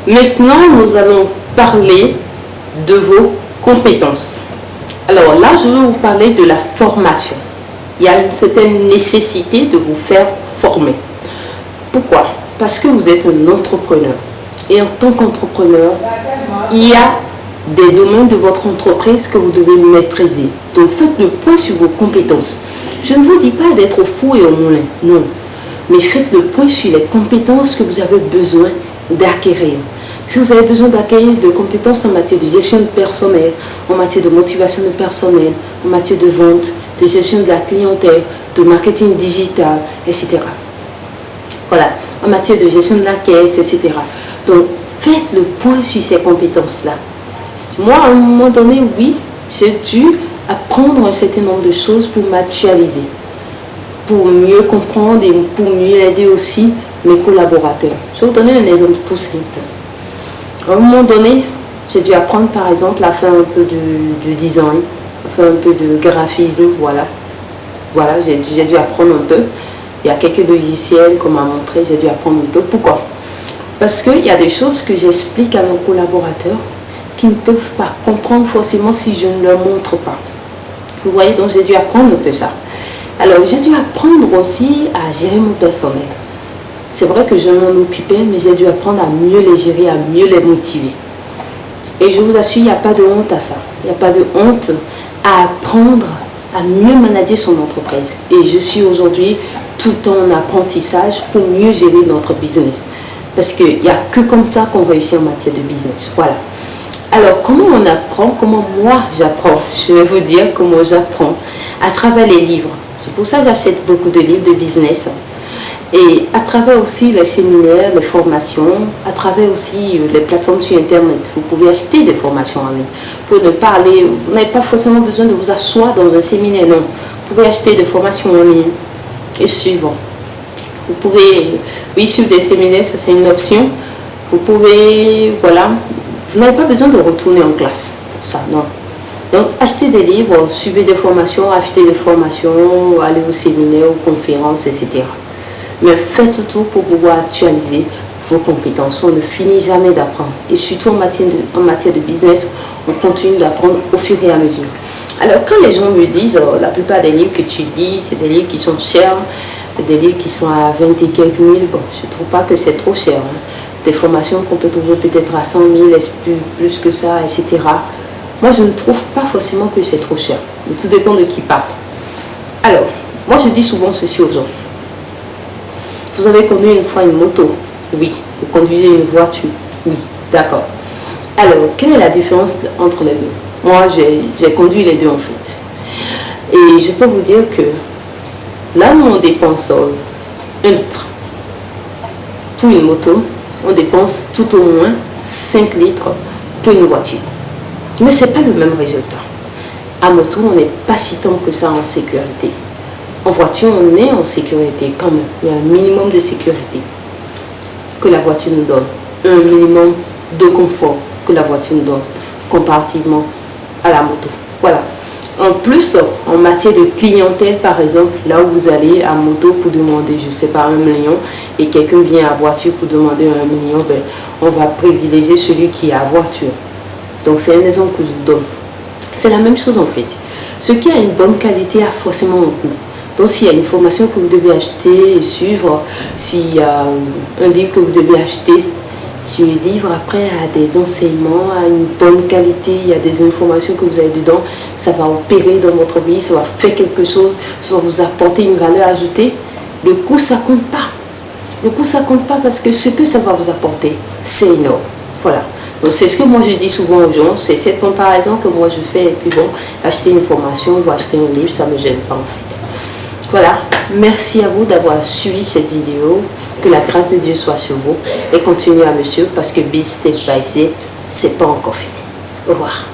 Maintenant, nous allons parler de vos compétences. Alors là, je vais vous parler de la formation. Il y a une certaine nécessité de vous faire former. Pourquoi? Parce que vous êtes un entrepreneur. Et en tant qu'entrepreneur, il y a des domaines de votre entreprise que vous devez maîtriser. Donc faites le point sur vos compétences. Je ne vous dis pas d'être au four et au moulin, non. Mais faites le point sur les compétences que vous avez besoin d'acquérir. Si vous avez besoin d'acquérir des compétences en matière de gestion de personnel, en matière de motivation de personnel, en matière de vente, de gestion de la clientèle, de marketing digital, etc. Voilà, en matière de gestion de la caisse, etc. Donc, faites le point sur ces compétences-là. Moi, à un moment donné, oui, j'ai dû apprendre un certain nombre de choses pour m'actualiser, pour mieux comprendre et pour mieux aider aussi mes collaborateurs. Je vais vous donner un exemple tout simple. À un moment donné, j'ai dû apprendre par exemple à faire un peu de design, à faire un peu de graphisme, voilà. Voilà, j'ai dû apprendre un peu. Il y a quelques logiciels qu'on m'a montré, j'ai dû apprendre un peu. Pourquoi? Parce qu'il y a des choses que j'explique à mes collaborateurs qui ne peuvent pas comprendre forcément si je ne leur montre pas. Vous voyez, donc j'ai dû apprendre un peu ça. Alors, j'ai dû apprendre aussi à gérer mon personnel. C'est vrai que je m'en occupais, mais j'ai dû apprendre à mieux les gérer, à mieux les motiver. Et je vous assure, il n'y a pas de honte à ça. Il n'y a pas de honte à apprendre à mieux manager son entreprise. Et je suis aujourd'hui tout en apprentissage pour mieux gérer notre business. Parce qu'il n'y a que comme ça qu'on réussit en matière de business. Voilà. Alors, comment on apprend? Comment moi j'apprends? Je vais vous dire comment j'apprends. À travers les livres. C'est pour ça que j'achète beaucoup de livres de business. Et à travers aussi les séminaires, les formations, à travers aussi les plateformes sur Internet. Vous pouvez acheter des formations en ligne. Pour ne pas aller, vous n'avez pas forcément besoin de vous asseoir dans un séminaire, non. Vous pouvez acheter des formations en ligne et suivre. Vous pouvez, oui, suivre des séminaires, ça c'est une option. Vous pouvez, voilà, vous n'avez pas besoin de retourner en classe pour ça, non. Donc, achetez des livres, suivez des formations, achetez des formations, allez au séminaire, aux conférences, etc. Mais faites tout pour pouvoir actualiser vos compétences. On ne finit jamais d'apprendre. Et surtout en matière de business, on continue d'apprendre au fur et à mesure. Alors, quand les gens me disent, la plupart des livres que tu lis, c'est des livres qui sont chers, des livres qui sont à 20 et quelques mille, bon, je ne trouve pas que c'est trop cher. Hein. Des formations qu'on peut trouver peut-être à 100 000, plus que ça, etc. Moi, je ne trouve pas forcément que c'est trop cher. Tout dépend de qui parle. Alors, moi, je dis souvent ceci aux gens. Vous avez conduit une fois une moto? Oui. Vous conduisez une voiture? Oui. D'accord. Alors, quelle est la différence entre les deux? Moi, j'ai conduit les deux en fait. Et je peux vous dire que là où on dépense 1 litre pour une moto, on dépense tout au moins 5 litres pour une voiture. Mais ce n'est pas le même résultat. À moto, on n'est pas si tant que ça en sécurité. En voiture, on est en sécurité quand même. Il y a un minimum de sécurité que la voiture nous donne. Un minimum de confort que la voiture nous donne comparativement à la moto. Voilà. En plus, en matière de clientèle, par exemple, là où vous allez à moto pour demander, je ne sais pas, 1 million, et quelqu'un vient à voiture pour demander 1 million, ben, on va privilégier celui qui est à voiture. Donc, c'est un exemple que je vous donne. C'est la même chose en fait. Ce qui a une bonne qualité a forcément un coût. Donc, s'il y a une formation que vous devez acheter et suivre, s'il y a un livre que vous devez acheter, si le livre après a des enseignements, a une bonne qualité, il y a des informations que vous avez dedans, ça va opérer dans votre vie, ça va faire quelque chose, ça va vous apporter une valeur ajoutée, le coût ça compte pas. Le coût ça compte pas parce que ce que ça va vous apporter, c'est énorme. Voilà. Donc c'est ce que moi je dis souvent aux gens, c'est cette comparaison que moi je fais, et puis bon, acheter une formation ou acheter un livre, ça ne me gêne pas en fait. Voilà, merci à vous d'avoir suivi cette vidéo. Que la grâce de Dieu soit sur vous et continuez à me suivre parce que Be Step by Step, c'est pas encore fini. Au revoir.